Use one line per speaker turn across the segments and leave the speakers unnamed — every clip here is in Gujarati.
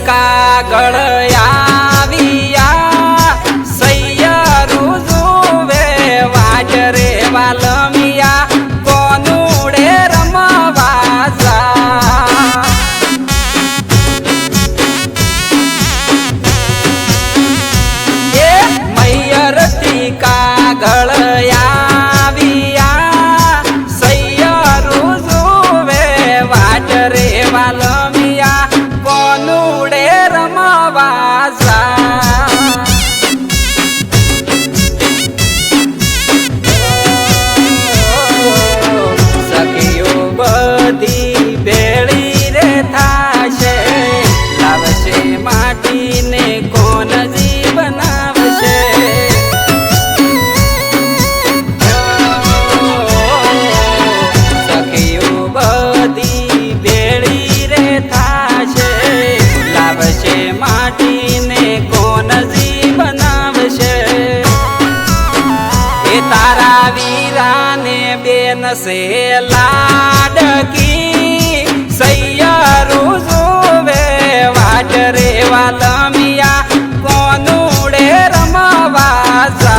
કાગળ આવ્યા સૈયરું જુવે વાટ રે વાલમિયા કોનુડે રમવા જા એ મૈયરથી કાગળ આવ્યા સૈયરું જુવે વાટ રે વાલમિયા કોનુડે રમવા જા સખીઓ બધી ભેળી રે થાશે લાવશે માટીને કોણ જી બનાવશે સખીઓ બધી ભેળી રે થાશે લાવશે માટીને કોણ જી બનાવશે એ તારા વીરાને બેન સે લાડકી સૈયરું જુવે વાટ રે વાલમિયા કોનુડે રમવા જા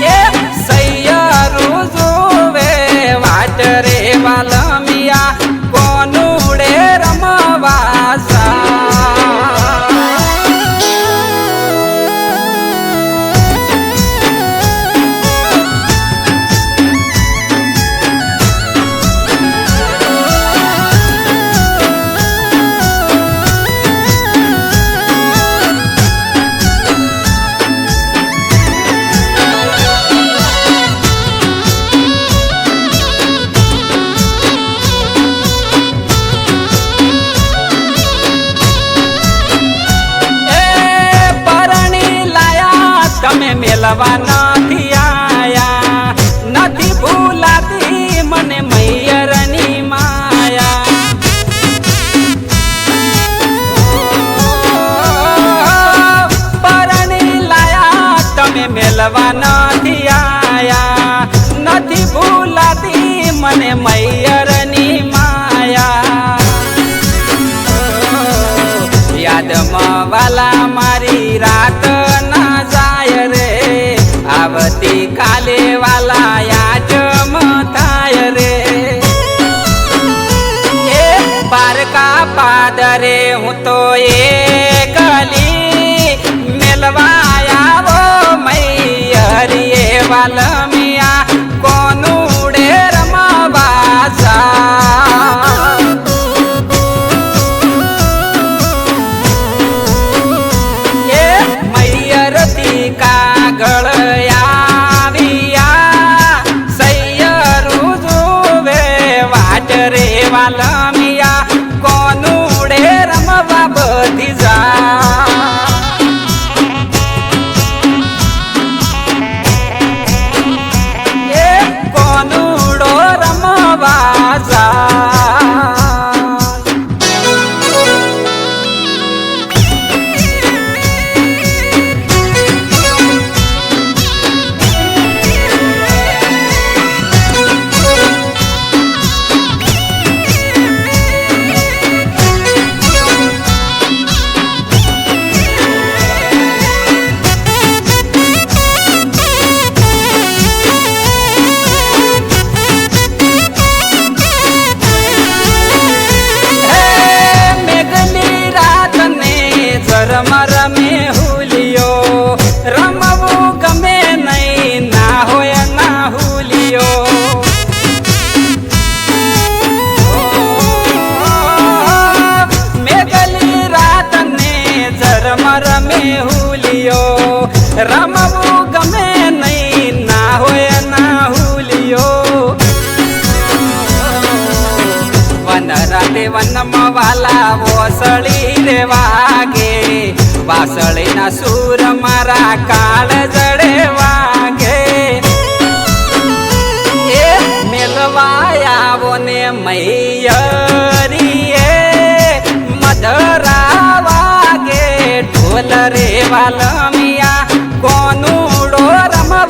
એ સૈયરું જુવે વાટ રે વાલમિયા કોનુડે રમવા જા તમે મેલવા નથી આયા નથી ભૂલાતી મને મૈયરની માયા પરણી લાયા તમે મેલવા નથી આયા નથી ભૂલાતી મને મૈયરની માયા યાદમાં વાલા મારી રાત ના જાય રે આવતી કાલે વાલા યાદમ થાય રે એ પારકા પાદરે હું તો એ ગલી મેલવા આવો મૈયરીએ વાલમિયા કોનુડે રમવા જા કાગળ આવ્યા સૈયરું જુવે વાટ રે વાલમિયા કોનુડે રમવા બધી જા એ કોનુડો રમવા જા રમે હુલિયો રમવું ગમે નહીં ના હોય ના હુલિયો મેઘલી રાત ને જરમ રમે હુલિયો રમવું ગમે નહીં ના હોય ના હુલિયો વન રાતે વનમાં વાલા વોસળી રે વાગે વાસળીના સૂર મારા કાળ જડે વાગે એ મેલવા આવો ને મૈયરીએ મધરા વાગે ઢોલ રે વાલમિયા કોનુડો રમવા